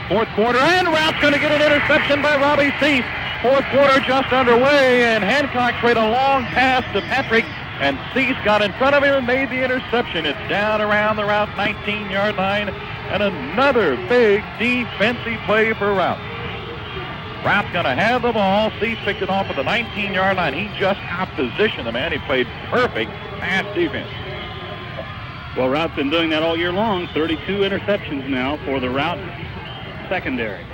Fourth quarter, and Rout's going to get an interception by Robbie Cease. Fourth quarter just underway, and Hancock played a long pass to Patrick, and Cease got in front of him and made the interception. It's down around the Routt 19-yard line, and another big defensive play for Routt. Rout's going to have the ball. Cease picked it off at the 19-yard line. He just out-positioned the man. He played perfect pass defense. Well, Rout's been doing that all year long. 32 interceptions now for the Routt secondary.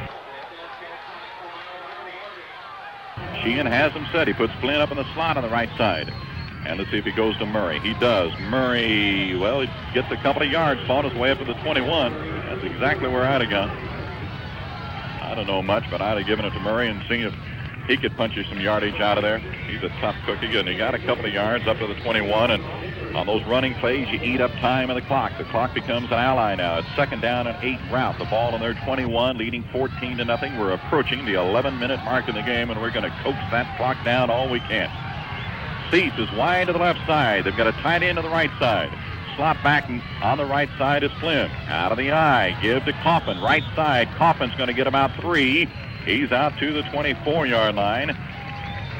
Sheehan has him set. He puts Flynn up in the slot on the right side. And let's see if he goes to Murray. He does. Murray, well, he gets a couple of yards, fought his way up to the 21. That's exactly where I'd have gone. I don't know much, but I'd have given it to Murray and seen if he could punch you some yardage out of there. He's a tough cookie, and he got a couple of yards up to the 21. And on those running plays, you eat up time in the clock. The clock becomes an ally now. It's second down and 8 Routt. The ball on their 21, leading 14-0. We're approaching the 11-minute mark in the game, and we're going to coax that clock down all we can. Cease is wide to the left side. They've got a tight end to the right side. Slot back on the right side is Flynn. Out of the eye. Give to Coffin. Right side. Coffin's going to get about 3. He's out to the 24-yard line.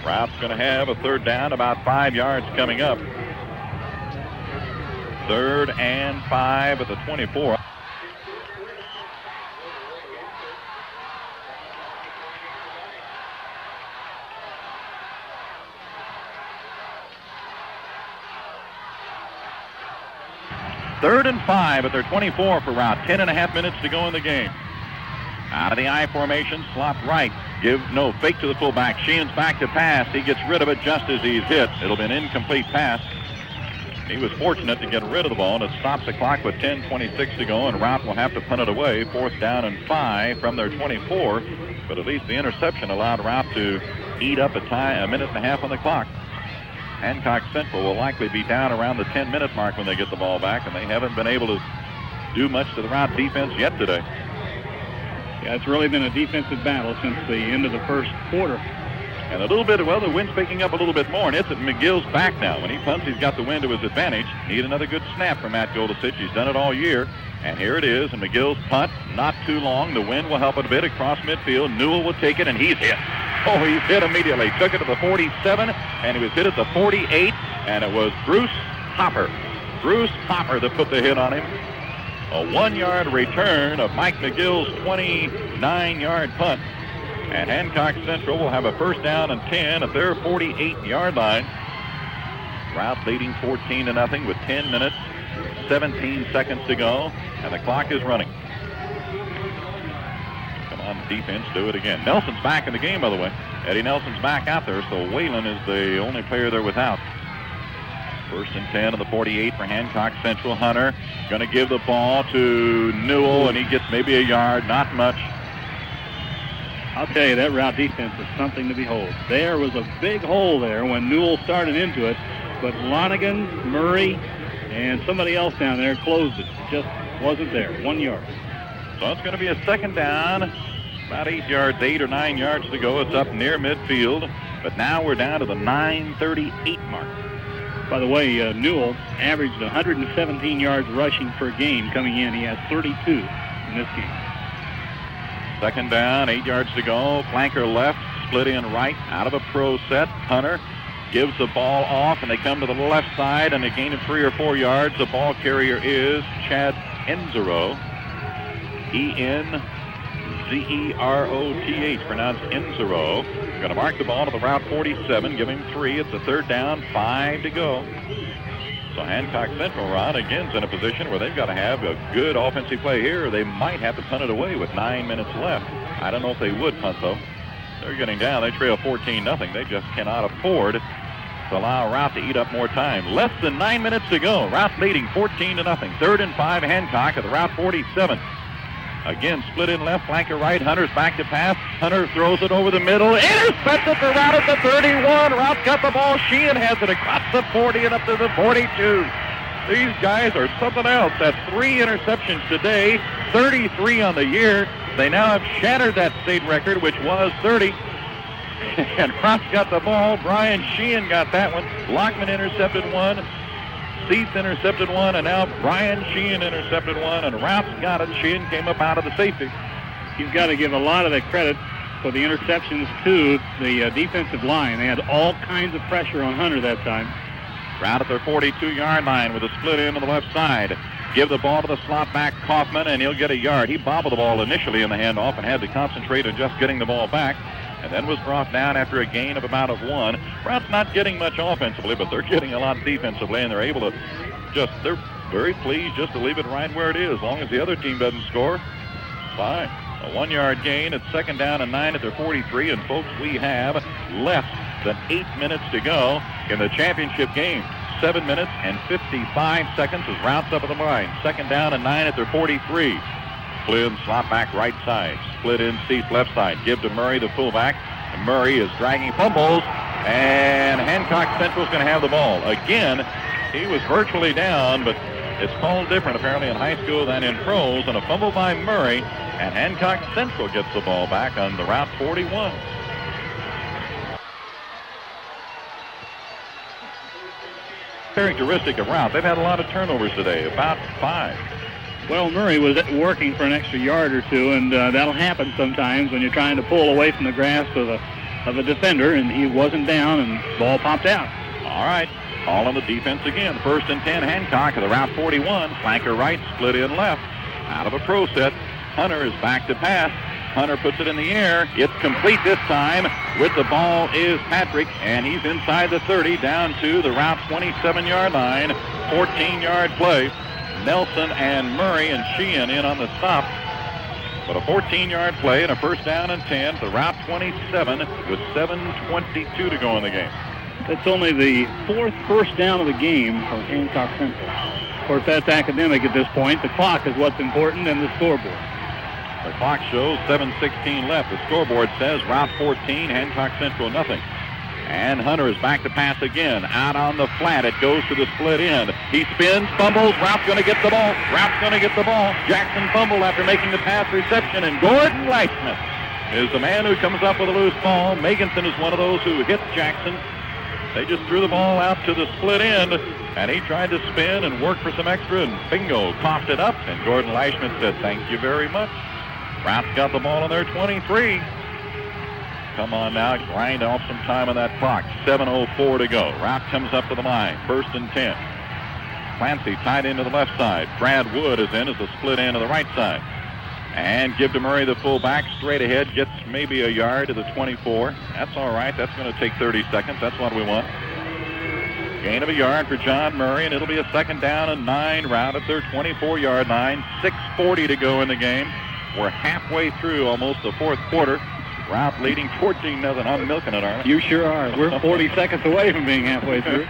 Rout's going to have a third down, about 5 yards coming up. 3rd and 5 at the 24. Third and 5 at their 24 for Routt. 10.5 minutes to go in the game. Out of the I formation, slot right. Fake to the fullback. Sheehan's back to pass. He gets rid of it just as he's hit. It'll be an incomplete pass. He was fortunate to get rid of the ball, and it stops the clock with 10:26 to go, and Routt will have to punt it away. 4th down and 5 from their 24, but at least the interception allowed Routt to eat up a minute and a half on the clock. Hancock Central will likely be down around the 10-minute mark when they get the ball back, and they haven't been able to do much to the Routt defense yet today. Yeah, it's really been a defensive battle since the end of the first quarter. And a little bit, well, the wind's picking up a little bit more, and it's at McGill's back now. When he punts, he's got the wind to his advantage. Need another good snap from Matt Goldisich. He's done it all year. And here it is, and McGill's punt, not too long. The wind will help it a bit across midfield. Newell will take it, and he's hit. Oh, he's hit immediately. Took it to the 47, and he was hit at the 48, and it was Bruce Hopper. Bruce Hopper that put the hit on him. A 1-yard return of Mike McGill's 29-yard punt. And Hancock Central will have a first down and 10 at their 48-yard line. Routt leading 14-0 with 10 minutes, 17 seconds to go, and the clock is running. Come on, defense, do it again. Nelson's back in the game, by the way. Eddie Nelson's back out there, so Whalen is the only player they're without. First and 10 of the 48 for Hancock Central. Hunter going to give the ball to Newell, and he gets maybe a yard, not much. I'll tell you, that Routt defense is something to behold. There was a big hole there when Newell started into it, but Lonigan, Murray, and somebody else down there closed it. It just wasn't there. 1 yard. So it's going to be a second down. About 8 or 9 yards to go. It's up near midfield, but now we're down to the 9:38 mark. By the way, Newell averaged 117 yards rushing per game coming in. He has 32 in this game. Second down, 8 yards to go. Flanker left, split in right, out of a pro set. Hunter gives the ball off, and they come to the left side, and they gain of 3 or 4 yards. The ball carrier is Chad Enzero. Enzeroth, pronounced Enzero. Going to mark the ball to the Routt 47, give him 3. It's a third down, 5 to go. So Hancock Central, Ron, again's in a position where they've got to have a good offensive play here, or they might have to punt it away with 9 minutes left. I don't know if they would punt, though. They're getting down. They trail 14-0. They just cannot afford to allow Routt to eat up more time. Less than 9 minutes to go. Routt leading 14-0. 3rd and 5, Hancock at the Routt 47. Again, split in left, flanker right. Hunter's back to pass. Hunter throws it over the middle. Intercepted for Routt at the 31. Routt got the ball. Sheehan has it across the 40 and up to the 42. These guys are something else. That's 3 interceptions today, 33 on the year. They now have shattered that state record, which was 30. And Rott's got the ball. Brian Sheehan got that one. Lockman intercepted one. Cease intercepted one, and now Brian Sheehan intercepted one, and Routt's got it. Sheehan came up out of the safety. you've got to give a lot of the credit for the interceptions to the defensive line. They had all kinds of pressure on Hunter that time. Round at their 42-yard line with a split in on the left side. Give the ball to the slot back, Kaufman, and he'll get a yard. He bobbled the ball initially in the handoff and had to concentrate on just getting the ball back, and then was brought down after a gain of about 1. Rout's not getting much offensively, but they're getting a lot defensively, and they're able to they're very pleased just to leave it right where it is. As long as the other team doesn't score, fine. A 1-yard gain at 2nd down and 9 at their 43, and folks, we have less than 8 minutes to go in the championship game. 7 minutes and 55 seconds as Rout's up at the line. 2nd down and 9 at their 43. Flynn slot back right side. Split in seats left side. Give to Murray, the fullback. And Murray is dragging fumbles, and Hancock Central's going to have the ball. Again, he was virtually down, but it's called different apparently in high school than in pros, and a fumble by Murray, and Hancock Central gets the ball back on the Route 41. Characteristic of Routt, they've had a lot of turnovers today, about 5. Well, Murray was working for an extra yard or two, and that'll happen sometimes when you're trying to pull away from the grasp of a defender, and he wasn't down, and the ball popped out. All right, all on the defense again. 1st and 10, Hancock at the Route 41. Flanker right, split in left. Out of a pro set, Hunter is back to pass. Hunter puts it in the air. It's complete this time. With the ball is Patrick, and he's inside the 30 down to the Route 27-yard line. 14-yard play. Nelson and Murray and Sheehan in on the stop. But a 14-yard play and a 1st down and 10 to Route 27 with 7:22 to go in the game. That's only the 4th first down of the game for Hancock Central. Of course, that's academic at this point. The clock is what's important and the scoreboard. The clock shows 7:16 left. The scoreboard says Route 14, Hancock Central nothing. And Hunter is back to pass again. Out on the flat. It goes to the split end. He spins, fumbles. Rout's going to get the ball. Rout's going to get the ball. Jackson fumbled after making the pass reception. And Gordon Leishman is the man who comes up with a loose ball. Meganson is one of those who hit Jackson. They just threw the ball out to the split end, and he tried to spin and work for some extra, and bingo, coughed it up. And Gordon Leishman said, "Thank you very much." Rout's got the ball on their 23. Come on now, grind off some time on that clock. 7:04 to go. Rout comes up to the line. 1st and 10. Clancy tied into the left side. Brad Wood is in as the split end to the right side. And give to Murray, the fullback, straight ahead, gets maybe a yard to the 24. That's all right. That's going to take 30 seconds. That's what we want. Gain of a yard for John Murray, and it'll be a 2nd down and 9. Rout at their 24-yard line. 6:40 to go in the game. We're halfway through almost the 4th quarter. Rout leading 14-0. I'm milking it, aren't I? You sure are. We're 40 seconds away from being halfway through.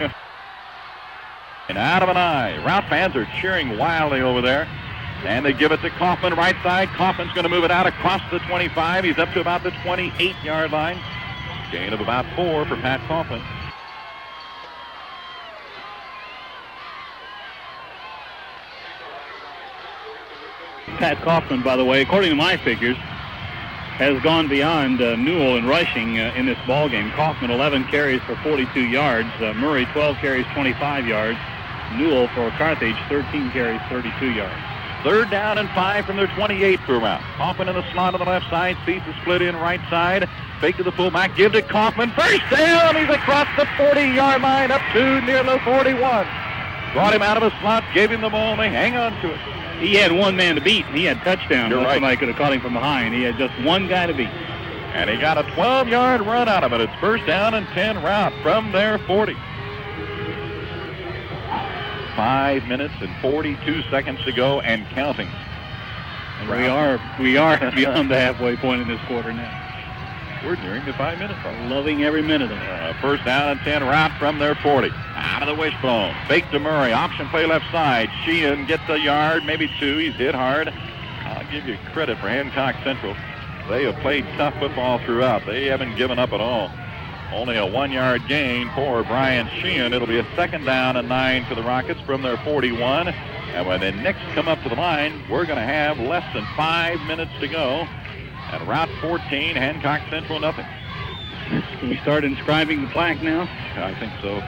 And out of an eye. Rout fans are cheering wildly over there. And they give it to Kaufman, right side. Kaufman's going to move it out across the 25. He's up to about the 28-yard line. Gain of about 4 for Pat Kaufman. Pat Kaufman, by the way, according to my figures, has gone beyond Newell in rushing in this ball game. Kaufman, 11 carries for 42 yards. Murray, 12 carries, 25 yards. Newell for Carthage, 13 carries, 32 yards. 3rd down and 5 from their 28 for Rout. Kaufman in the slot on the left side. Sees the split in right side. Fake to the fullback. Give to Kaufman. 1st down. He's across the 40-yard line up to near the 41. Brought him out of his slot. Gave him the ball. And they hang on to it. He had one man to beat. He had touchdown. You're right. Somebody could have caught him from behind. He had just one guy to beat. And he got a 12-yard run out of it. It's 1st down and 10 Rout from their 40. 5 minutes and 42 seconds to go and counting. And we are beyond the halfway point in this quarter now. We're nearing the 5 minutes. Loving every minute of it. 1st down and 10 Rout from their 40. Out of the wishbone. Fake to Murray. Option play left side. Sheehan gets a yard, maybe 2. He's hit hard. I'll give you credit for Hancock Central. They have played tough football throughout. They haven't given up at all. Only a 1-yard gain for Brian Sheehan. It'll be a 2nd down and 9 for the Rockets from their 41. And when they next come up to the line, we're going to have less than 5 minutes to go. At Route 14, Hancock Central nothing. Can we start inscribing the plaque now? I think so.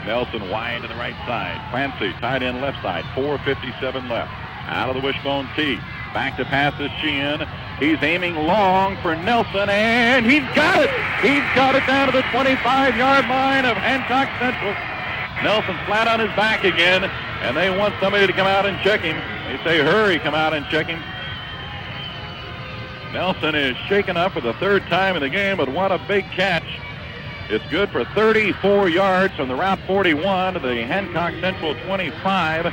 Nelson wide to the right side. Clancy tied in left side. 4:57 left. Out of the wishbone tee. Back to pass is Sheehan. He's aiming long for Nelson, and he's got it. He's got it down to the 25-yard line of Hancock Central. Nelson flat on his back again, and they want somebody to come out and check him. They say, hurry, come out and check him. Nelson is shaken up for the third time in the game, but what a big catch. It's good for 34 yards from the Routt 41 to the Hancock Central 25.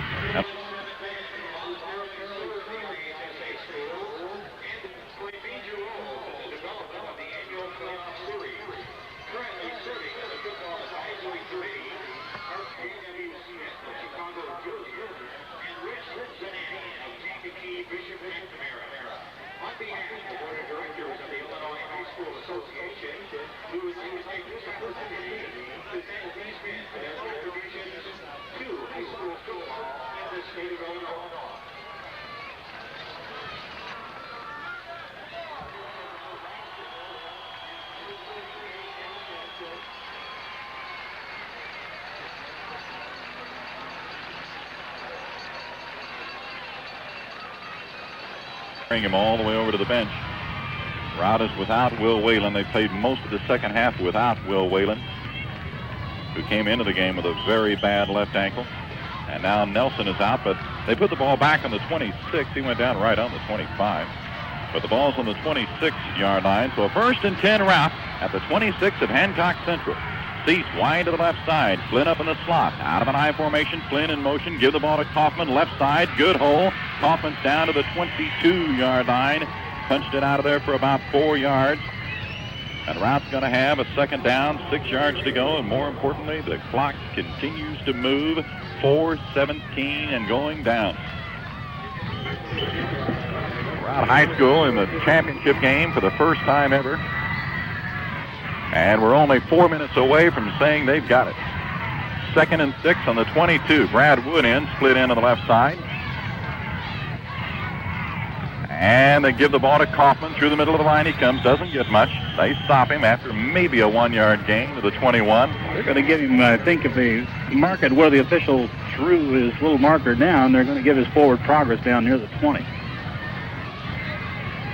Bring him all the way over to the bench. Routt is without Will Whalen. They played most of the second half without Will Whalen, who came into the game with a very bad left ankle. And now Nelson is out, but they put the ball back on the 26. He went down right on the 25. But the ball's on the 26-yard line. So a 1st and 10 Routt at the 26 of Hancock Central. Cease wide to the left side. Flynn up in the slot. Out of an I formation. Flynn in motion. Give the ball to Kaufman. Left side. Good hole. Kaufman's down to the 22-yard line. Punched it out of there for about 4 yards. And Rout's going to have a second down, 6 yards to go. And more importantly, the clock continues to move. 4:17 and going down. Routt High School in the championship game for the first time ever. And we're only 4 minutes away from saying they've got it. 2nd and 6 on the 22. Brad Wood in, split in on the left side. And they give the ball to Kaufman. Through the middle of the line he comes. Doesn't get much. They stop him after maybe a 1-yard gain to the 21. They're going to give him, I think, if they mark it where the official threw his little marker down, they're going to give his forward progress down near the 20.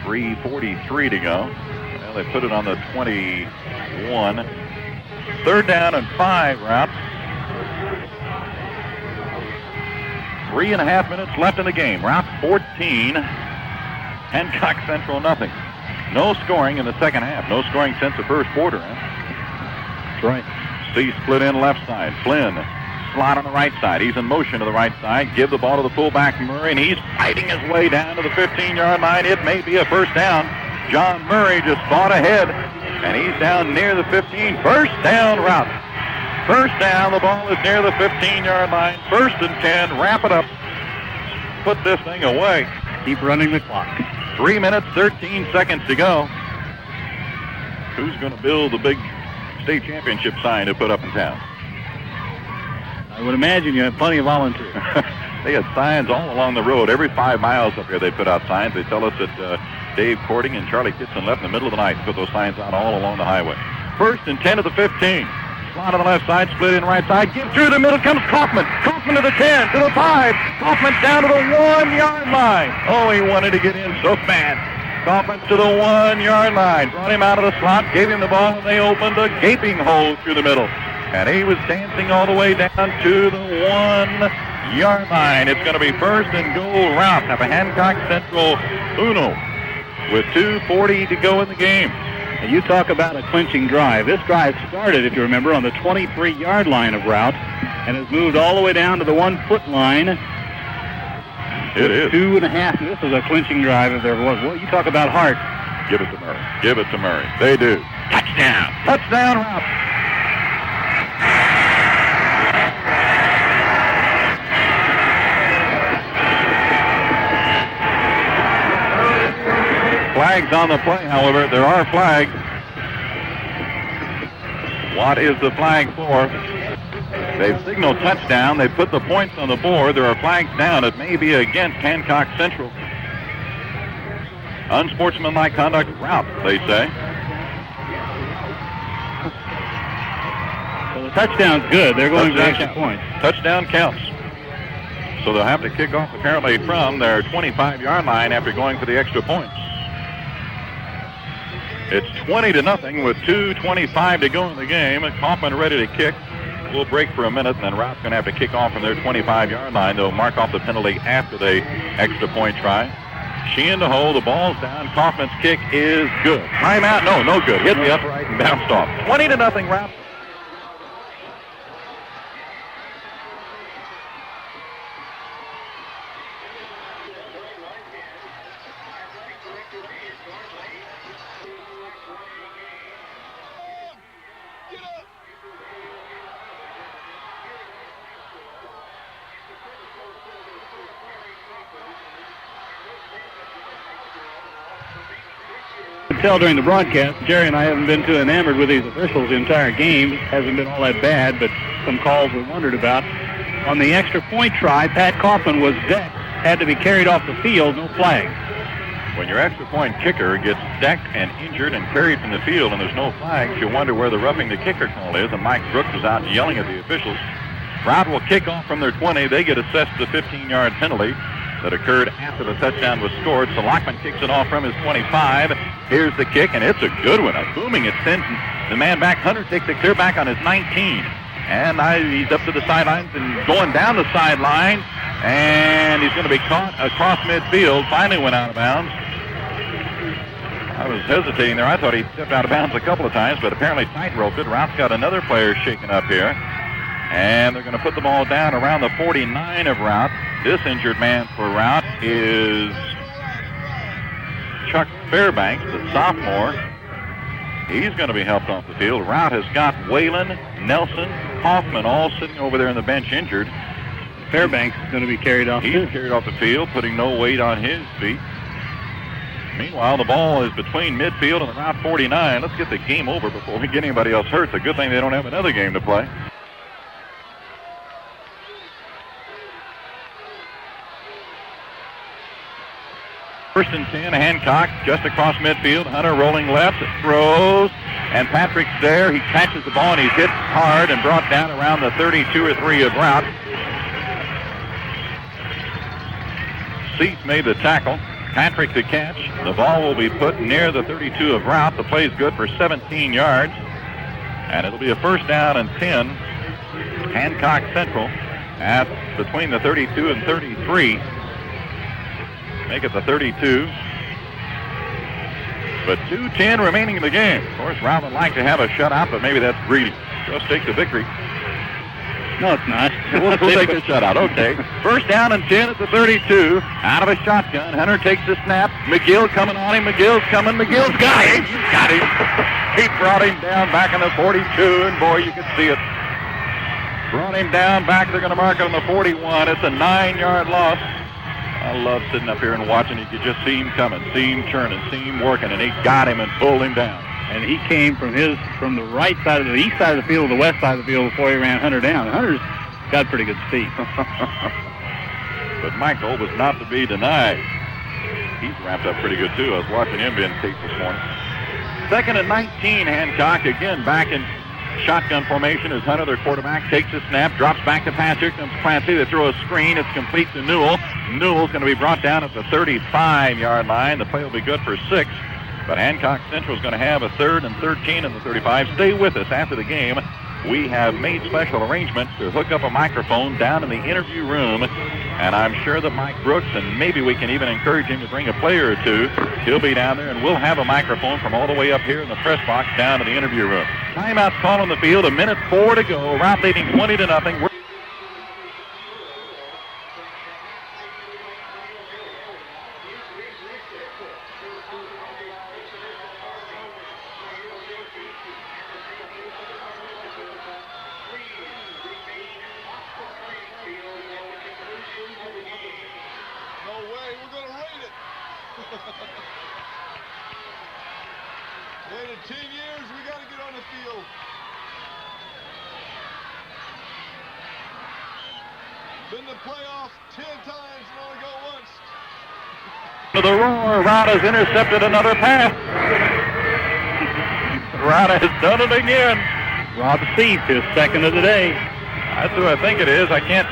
3:43 to go. Well, they put it on the 21. 3rd down and 5, Routt. 3.5 minutes left in the game. Routt 14. Hancock Central nothing. No scoring in the second half. No scoring since the first quarter. That's right. C split in left side. Flynn slot on the right side. He's in motion to the right side. Give the ball to the fullback Murray, and he's fighting his way down to the 15-yard line. It may be a first down. John Murray just fought ahead, and he's down near the 15. First down, Routt. First down. The ball is near the 15-yard line. 1st and 10. Wrap it up. Put this thing away. Keep running the clock. 3 minutes, 13 seconds to go. Who's going to build the big state championship sign to put up in town? I would imagine you have plenty of volunteers. They had signs all along the road. Every 5 miles up here they put out signs. They tell us that Dave Cording and Charlie Kitson left in the middle of the night to put those signs out all along the highway. 1st and 10 to the 15. Slot on the left side, split in right side. Give through the middle comes Kaufman. Kaufman to the 10, to the 5. Kaufman's down to the 1-yard line. Oh, he wanted to get in so bad. Kaufman to the 1-yard line. Brought him out of the slot, gave him the ball, and they opened a gaping hole through the middle. And he was dancing all the way down to the 1-yard line. It's going to be 1st and goal Routt at the Hancock Central Uno with 2:40 to go in the game. You talk about a clinching drive. This drive started, if you remember, on the 23-yard line of Routt and has moved all the way down to the 1-foot line. It is. 2.5. This is a clinching drive if there was. Well, you talk about heart. Give it to Murray. Give it to Murray. They do. Touchdown. Touchdown, Routt. Flags on the play, however. There are flags. What is the flag for? They've signaled touchdown. They put the points on the board. There are flags down. It may be against Hancock Central. Unsportsmanlike conduct Routt, they say. Well, the touchdown's good. They're going to extra points. Touchdown counts. So they'll have to kick off apparently from their 25-yard line after going for the extra point. It's 20-0 with 2:25 to go in the game. Kaufman ready to kick. We'll break for a minute, and then Rout's going to have to kick off from their 25-yard line. They'll mark off the penalty after the extra point try. Sheehan to hold. The ball's down. Kaufman's kick is good. Timeout? No good. Hit the upright and bounced off. 20-0 Rout. Tell during the broadcast, Jerry and I haven't been too enamored with these officials the entire game. Hasn't been all that bad, but some calls were wondered about. On the extra point try, Pat Kaufman was decked, had to be carried off the field, no flag. When your extra point kicker gets decked and injured and carried from the field and there's no flags, you wonder where the roughing the kicker call is, and Mike Brooks is out yelling at the officials. Routt will kick off from their 20. They get assessed the 15-yard penalty that occurred after the touchdown was scored. So Lockman kicks it off from his 25. Here's the kick, and it's a good one. Booming, it sends the man back. Hunter takes it clear back on his 19. And he's up to the sidelines and going down the sideline. And he's going to be caught across midfield. Finally went out of bounds. I was hesitating there. I thought he stepped out of bounds a couple of times, but apparently tight-roped it. Rout's got another player shaken up here. And they're going to put the ball down around the 49 of Routt. This injured man for Routt is Chuck Fairbanks, the sophomore. He's going to be helped off the field. Routt has got Whalen, Nelson, Kaufman all sitting over there in the bench injured. Fairbanks is going to be carried off. He's carried off the field, putting no weight on his feet. Meanwhile, the ball is between midfield and the Routt 49. Let's get the game over before we get anybody else hurt. It's a good thing they don't have another game to play. First and 10, Hancock just across midfield. Hunter rolling left, throws, and Patrick's there. He catches the ball and he's hit hard and brought down around the 32 or 3 of Routt. Cease made the tackle. Patrick the catch. The ball will be put near the 32 of Routt. The play's good for 17 yards. And it'll be a first down and 10. Hancock Central at between the 32 and 33. Make it the 32. But 2:10 remaining in the game. Of course, Routt would like to have a shutout, but maybe that's greedy. Just take the victory. No, it's not. We'll take the shutout. Okay. First down and 10 at the 32. Out of a shotgun. Hunter takes the snap. McGill coming on him. McGill's coming. McGill's got him. He's got him. He brought him down back in the 42, and boy, you can see it. Brought him down back. They're going to mark it on the 41. It's a 9-yard loss. I love sitting up here and watching. You could just see him coming, see him churning, see him working, and he got him and pulled him down. And he came from the right side of the east side of the field to the west side of the field before he ran Hunter down. And Hunter's got pretty good speed. But Michael was not to be denied. He's wrapped up pretty good, too. I was watching him being taped this morning. Second and 19, Hancock again back in shotgun formation as Hunter, their quarterback, takes the snap, drops back to pass. Here comes Clancy. They throw a screen. It's complete to Newell. Newell's going to be brought down at the 35-yard line. The play will be good for 6. But Hancock Central is going to have a 3rd and 13 in the 35. Stay with us after the game. We have made special arrangements to hook up a microphone down in the interview room. And I'm sure that Mike Brooks, and maybe we can even encourage him to bring a player or two. He'll be down there, and we'll have a microphone from all the way up here in the press box down to the interview room. Timeout call on the field. 1:04 to go. Routt leading 20-0. In 10 years, we got to get on the field. Been to the playoffs 10 times and only go once. To the roar, Routt has intercepted another pass. Routt has done it again. Rob Cease, his second of the day. That's who I think it is. I can't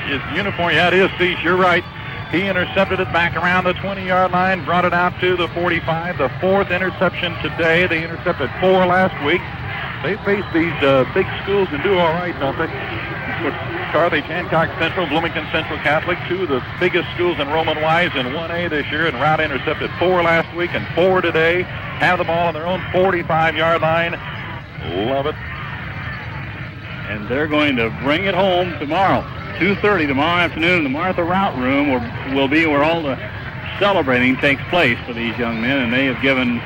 his uniform. Yeah, it is Thies. You're right. He intercepted it back around the 20-yard line, brought it out to the 45. The fourth interception today. They intercepted 4 last week. They face these big schools and do all right, don't they? Carthage, Hancock Central, Bloomington Central Catholic, 2 of the biggest schools enrollment-wise in 1A this year, and Routt intercepted 4 last week and 4 today. Have the ball on their own 45-yard line. Love it. And they're going to bring it home tomorrow. 2:30 tomorrow afternoon in the Martha Routt room will be where all the celebrating takes place for these young men, and they have given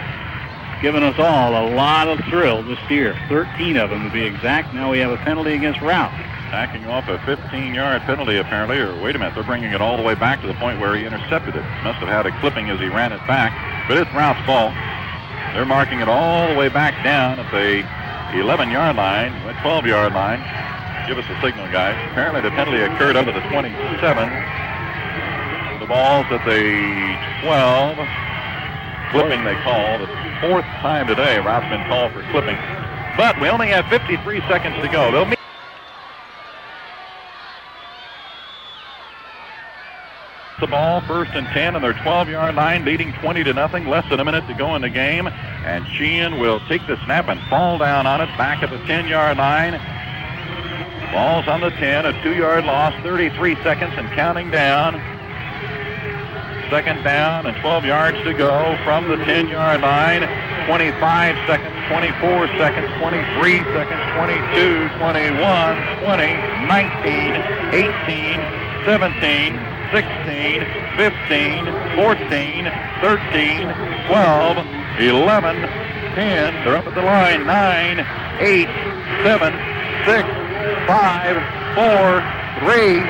us all a lot of thrill this year. 13 of them to be exact. Now we have a penalty against Routt. Backing off a 15-yard penalty apparently, or wait a minute, they're bringing it all the way back to the point where he intercepted it. Must have had a clipping as he ran it back, but it's Rout's fault. They're marking it all the way back down at the 11-yard line, the 12-yard line. Give us a signal, guys. Apparently the penalty occurred under the 27. The ball's at the 12. Clipping they call. The 4th time today Rout's been called for clipping. But we only have 53 seconds to go. They'll meet the ball, 1st and 10 on their 12-yard line, leading 20-0. Less than a minute to go in the game. And Sheehan will take the snap and fall down on it back at the 10-yard line. Ball's on the 10, a 2-yard loss, 33 seconds and counting down. 2nd down and 12 yards to go from the 10-yard line. 25 seconds, 24 seconds, 23 seconds, 22, 21, 20, 19, 18, 17, 16, 15, 14, 13, 12, 11, 10. They're up at the line. 9, 8, 7, 6, 5, 4, 3,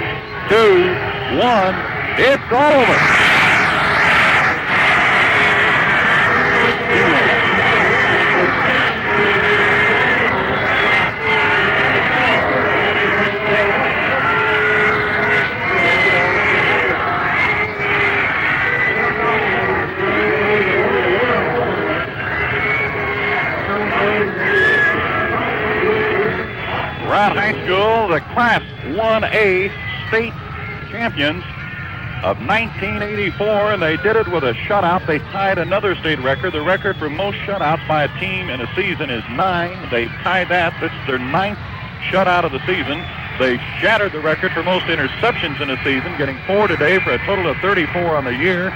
2, 1. It's over. Routt High School, the Class 1A state champions of 1984, and they did it with a shutout. They tied another state record. The record for most shutouts by a team in a season is 9. They tied that. This is their 9th shutout of the season. They shattered the record for most interceptions in a season, getting 4 today for a total of 34 on the year.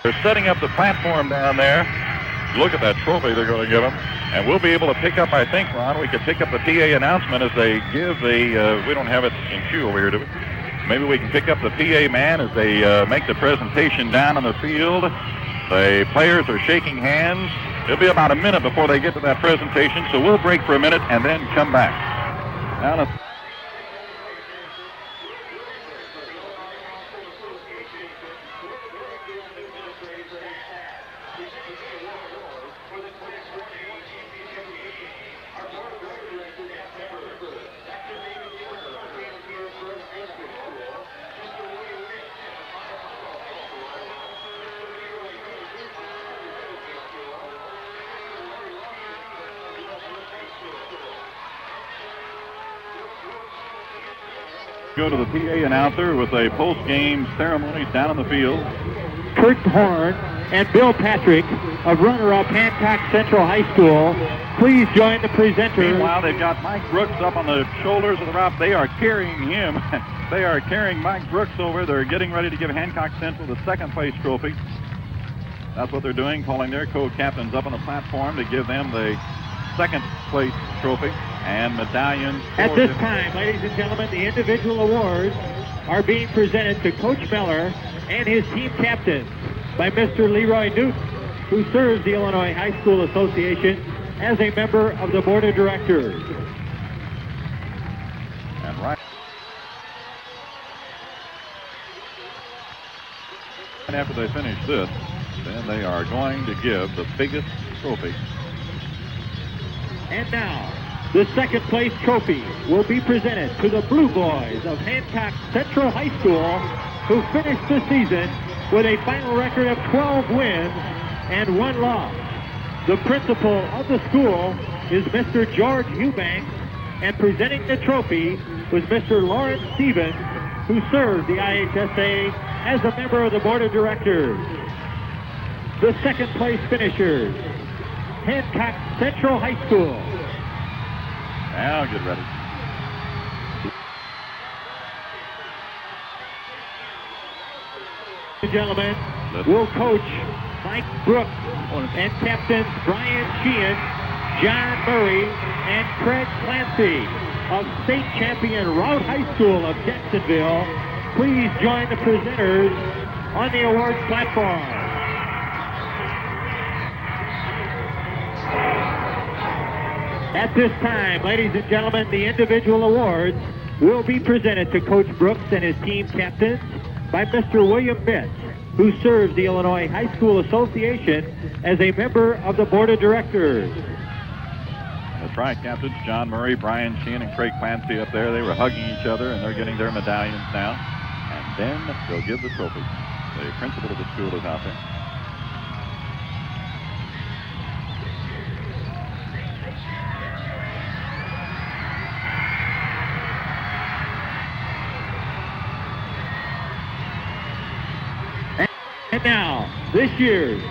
They're setting up the platform down there. Look at that trophy they're going to give them. And we'll be able to pick up, I think, Ron, we could pick up the PA announcement as they give the, we don't have it in queue over here, do we? Maybe we can pick up the PA man as they make the presentation down on the field. The players are shaking hands. It'll be about a minute before they get to that presentation, so we'll break for a minute and then come back. Now, go to the PA announcer with a post-game ceremonies down on the field. Kurt Horn and Bill Patrick of runner-up Hancock Central High School, please join the presenters. Meanwhile, they've got Mike Brooks up on the shoulders of the Routt. They are carrying him. They are carrying Mike Brooks over. They're getting ready to give Hancock Central the 2nd place trophy. That's what they're doing, calling their co-captains up on the platform to give them the 2nd place trophy and medallions. At this time, ladies and gentlemen, the individual awards are being presented to Coach Miller and his team captains by Mr. Leroy Newton, who serves the Illinois High School Association as a member of the Board of Directors. after they finish this, then they are going to give the biggest trophy. And now, the second place trophy will be presented to the Blue Boys of Hancock Central High School, who finished the season with a final record of 12 wins and 1 loss. The principal of the school is Mr. George Eubanks, and presenting the trophy was Mr. Lawrence Stevens, who served the IHSA as a member of the board of directors. The second place finishers, Hancock Central High School. Now get ready. Gentlemen, will coach Mike Brooks and captains Brian Sheehan, John Murray, and Craig Clancy of state champion Routt High School of Jacksonville. Please join the presenters on the awards platform. At this time, ladies and gentlemen, the individual awards will be presented to Coach Brooks and his team captains by Mr. William Bitts, who serves the Illinois High School Association as a member of the board of directors. The tri-captains, John Murray, Brian Sheehan, and Craig Clancy up there, they were hugging each other, and they're getting their medallions now. And then they'll give the trophy. The principal of the school is out there. And now, this year's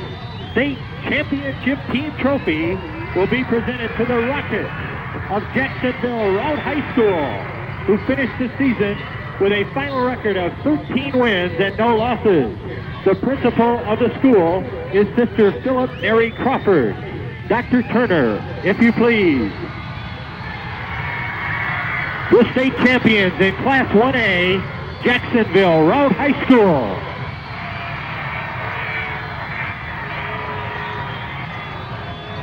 state championship team trophy will be presented to the Rockets of Jacksonville Routt High School, who finished the season with a final record of 13 wins and no losses. The principal of the school is Sister Philip Mary Crawford. Dr. Turner, if you please. The state champions in Class 1A, Jacksonville Routt High School.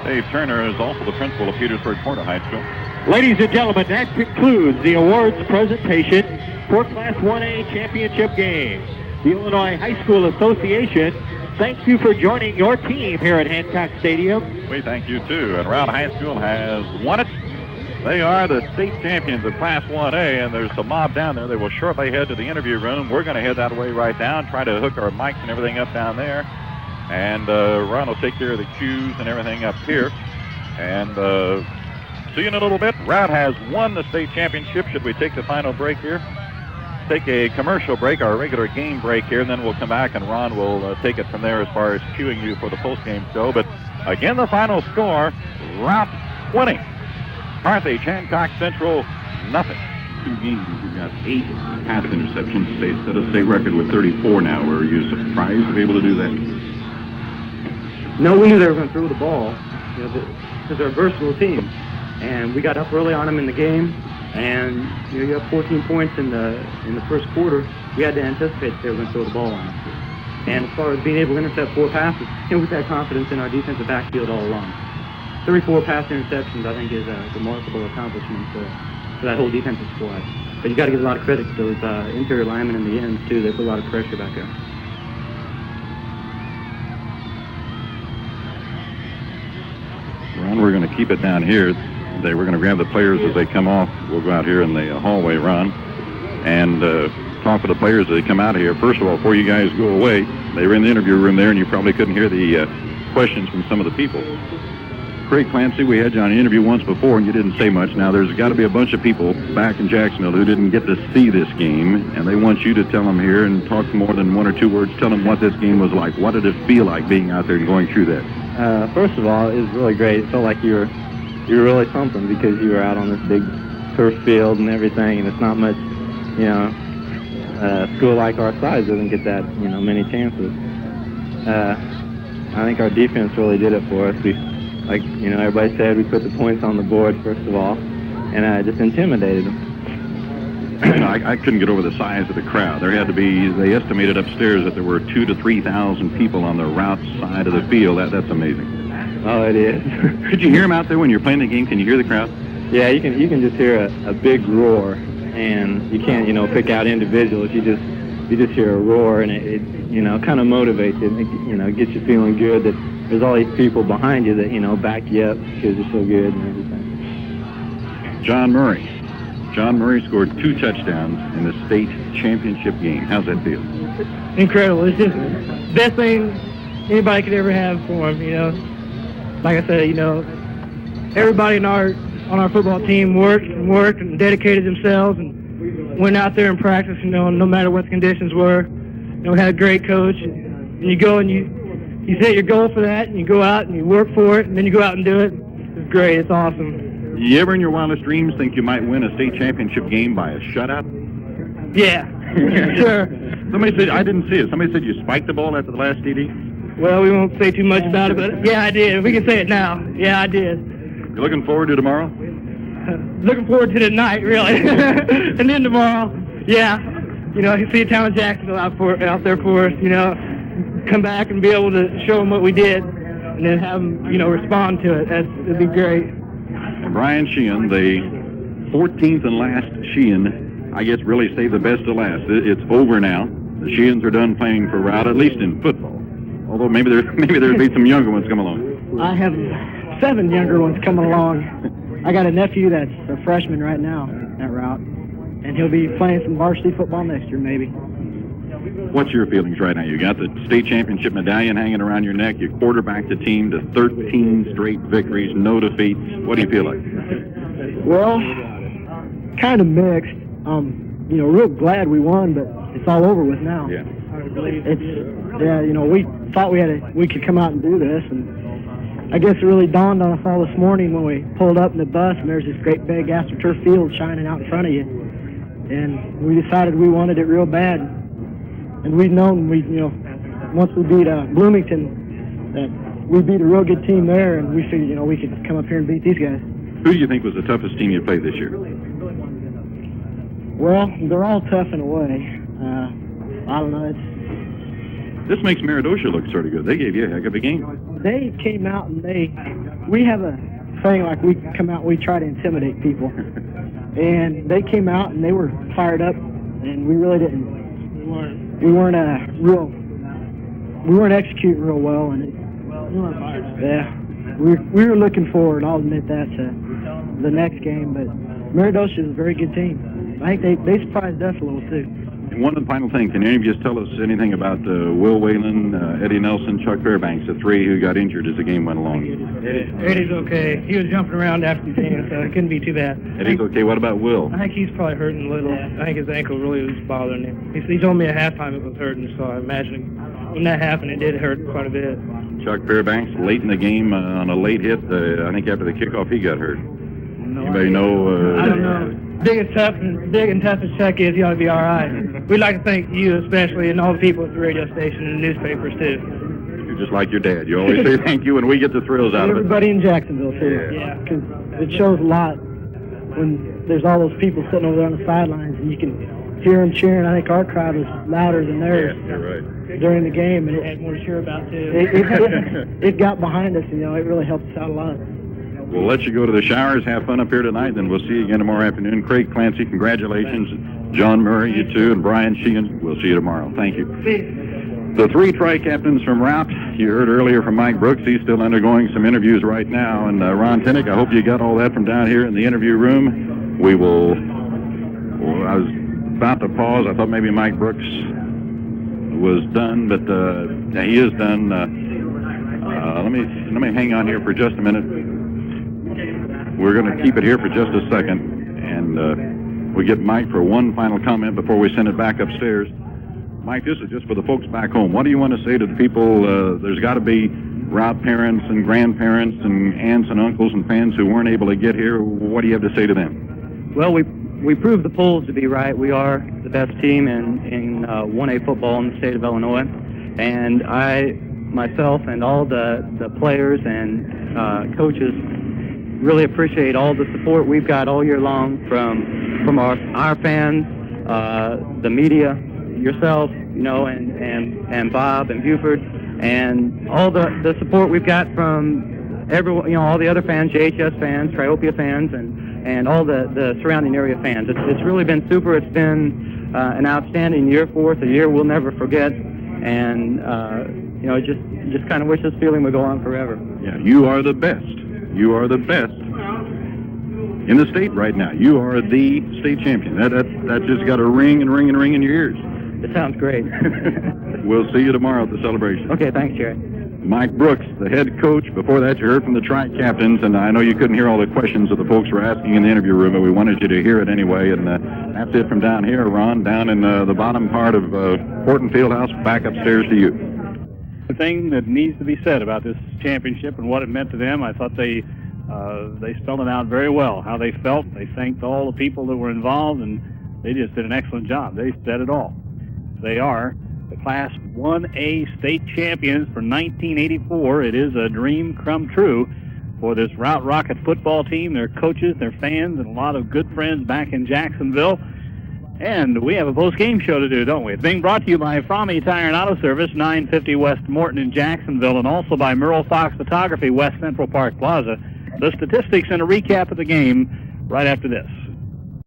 Dave Turner is also the principal of Petersburg Porter High School. Ladies and gentlemen, that concludes the awards presentation for Class 1A championship game. The Illinois High School Association thanks you for joining your team here at Hancock Stadium. We thank you too. And Routt High School has won it. They are the state champions of Class 1A, and there's a mob down there. They will shortly head to the interview room. We're going to head that way right now and try to hook our mics and everything up down there. And Ron will take care of the cues and everything up here. And see you in a little bit. Routt has won the state championship. Should we take the final break here? Take a commercial break, our regular game break here, and then we'll come back and Ron will take it from there as far as cueing you for the post-game show. But again, the final score, Routt 20. Carthage, Hancock Central, nothing. 2 games, we've got 8 pass interceptions. They set a state record with 34 now. Were you surprised to be able to do that? No, we knew they were going to throw the ball, because they're a versatile team. And we got up early on them in the game, and you have 14 points in the first quarter. We had to anticipate that they were going to throw the ball on us. And as far as being able to intercept 4 passes, we've had confidence in our defensive backfield all along. 34 pass interceptions, I think, is a remarkable accomplishment for that whole defensive squad. But you got to give a lot of credit to those interior linemen in the ends too. They put a lot of pressure back there. Ron, we're going to keep it down here. We're going to grab the players as they come off. We'll go out here in the hallway, Ron, and talk to the players as they come out of here. First of all, before you guys go away, they were in the interview room there, and you probably couldn't hear the questions from some of the people. Craig Clancy, we had you on an interview once before, and you didn't say much. Now, there's got to be a bunch of people back in Jacksonville who didn't get to see this game, and they want you to tell them here and talk more than 1 or 2 words. Tell them what this game was like. What did it feel like being out there and going through that? First of all, it was really great. It felt like you were really something because you were out on this big turf field and everything, and it's not much, a school like our size doesn't get that, many chances. I think our defense really did it for us. Like everybody said, we put the points on the board, first of all, and just intimidated them. I couldn't get over the size of the crowd. There had to be, they estimated upstairs that there were 2,000 to 3,000 people on the Routt side of the field. That's amazing. Oh, it is. Could you hear them out there when you're playing the game? Can you hear the crowd? Yeah, you can just hear a big roar, and you can't, pick out individuals. You just hear a roar, and kind of motivates you. It gets you feeling good that there's all these people behind you that, back you up because you're so good and everything. John Murray. John Murray scored 2 touchdowns in the state championship game. How's that feel? Incredible. It's just the best thing anybody could ever have for him, Like I said, everybody on our football team worked and dedicated themselves and went out there and practiced, no matter what the conditions were. We had a great coach. And you go and you set your goal for that, and you go out and you work for it, and then you go out and do it. It's great. It's awesome. You ever in your wildest dreams think you might win a state championship game by a shutout? Yeah, sure. Somebody said, I didn't see it. Somebody said you spiked the ball after the last TD? Well, we won't say too much about it, but yeah, I did. We can say it now. Yeah, I did. You looking forward to tomorrow? Looking forward to tonight, really. And then tomorrow, yeah, you see a town of Jacksonville out there for us, come back and be able to show them what we did and then have them, respond to it. It'd be great. And Brian Sheehan, the 14th and last Sheehan, I guess really saved the best to last. It's over now. The Sheehans are done playing for Routt, at least in football. Although maybe there'll be some younger ones come along. I have 7 younger ones coming along. I got a nephew that's a freshman right now at Routt, and he'll be playing some varsity football next year, maybe. What's your feelings right now? You got the state championship medallion hanging around your neck. You quarterbacked the team to 13 straight victories, no defeats. What do you feel like? Well, kind of mixed. Real glad we won, but it's all over with now. Yeah. We thought we could come out and do this, and I guess it really dawned on us all this morning when we pulled up in the bus and there's this great big AstroTurf field shining out in front of you, and we decided we wanted it real bad, and we'd known once we beat Bloomington that we beat a real good team there, and we figured we could come up here and beat these guys. Who do you think was the toughest team you played this year? Well, they're all tough in a way. I don't know. This makes Meredosia look sort of good. They gave you a heck of a game. They came out and we have a thing like we come out and we try to intimidate people. And they came out and they were fired up, and we really didn't. We weren't executing real well, and we were looking forward. I'll admit that to the next game, but Meredosia is a very good team. I think they surprised us a little too. And one final thing, can any of you just tell us anything about Will Whalen, Eddie Nelson, Chuck Fairbanks, the 3 who got injured as the game went along? Eddie's okay. He was jumping around after the game, so it couldn't be too bad. Eddie's okay. What about Will? I think he's probably hurting a little. I think his ankle really was bothering him. He told me at halftime it was hurting, so I imagine when that happened, it did hurt quite a bit. Chuck Fairbanks, late in the game on a late hit. I think after the kickoff, he got hurt. Anybody know? I don't know. Big and tough as Chuck is, he ought to be all right. We'd like to thank you especially, and all the people at the radio station and the newspapers too. You're just like your dad. You always say thank you, and we get the thrills out of it. Everybody in Jacksonville too. Yeah, because it shows a lot when there's all those people sitting over there on the sidelines, and you can hear them cheering. I think our crowd was louder than theirs. Yeah, you're right. During the game, and it had more to cheer about too. It got behind us, it really helped us out a lot. We'll let you go to the showers, have fun up here tonight, then we'll see you again tomorrow afternoon. Craig Clancy, congratulations. John Murray, you too, and Brian Sheehan, we'll see you tomorrow. Thank you. The 3 tri-captains from Routt, you heard earlier from Mike Brooks. He's still undergoing some interviews right now. And Ron Tinnick, I hope you got all that from down here in the interview room. I was about to pause. I thought maybe Mike Brooks was done, but he is done. Let me hang on here for just a minute. We're going to keep it here for just a second, and we'll get Mike for one final comment before we send it back upstairs. Mike, this is just for the folks back home. What do you want to say to the people? There's got to be Routt parents and grandparents and aunts and uncles and fans who weren't able to get here. What do you have to say to them? Well, we proved the polls to be right. We are the best team in 1A football in the state of Illinois, and I myself and all the players and coaches really appreciate all the support we've got all year long from our fans, the media, yourself, and Bob and Buford, and all the support we've got from everyone, all the other fans, JHS fans, Triopia fans, and all the surrounding area fans. It's really been super. It's been an outstanding year for us, a year we'll never forget. and just kind of wish this feeling would go on forever. Yeah, you are the best. You are the best in the state right now. You are the state champion. That just got a ring and ring and ring in your ears. It sounds great. We'll see you tomorrow at the celebration. Okay, thanks, Jerry. Mike Brooks, the head coach. Before that, you heard from the tri-captains, and I know you couldn't hear all the questions that the folks were asking in the interview room, but we wanted you to hear it anyway. And that's it from down here, Ron, down in the bottom part of Horton Fieldhouse, back upstairs to you. The thing that needs to be said about this championship and what it meant to them, I thought they spelled it out very well, how they felt. They thanked all the people that were involved, and they just did an excellent job. They said it all. They are the Class 1A state champions for 1984. It is a dream come true for this Routt Rocket football team, their coaches, their fans, and a lot of good friends back in Jacksonville. And we have a post-game show to do, don't we? It's being brought to you by Frommie Tire and Auto Service, 950 West Morton in Jacksonville, and also by Merle Fox Photography, West Central Park Plaza. The statistics and a recap of the game right after this.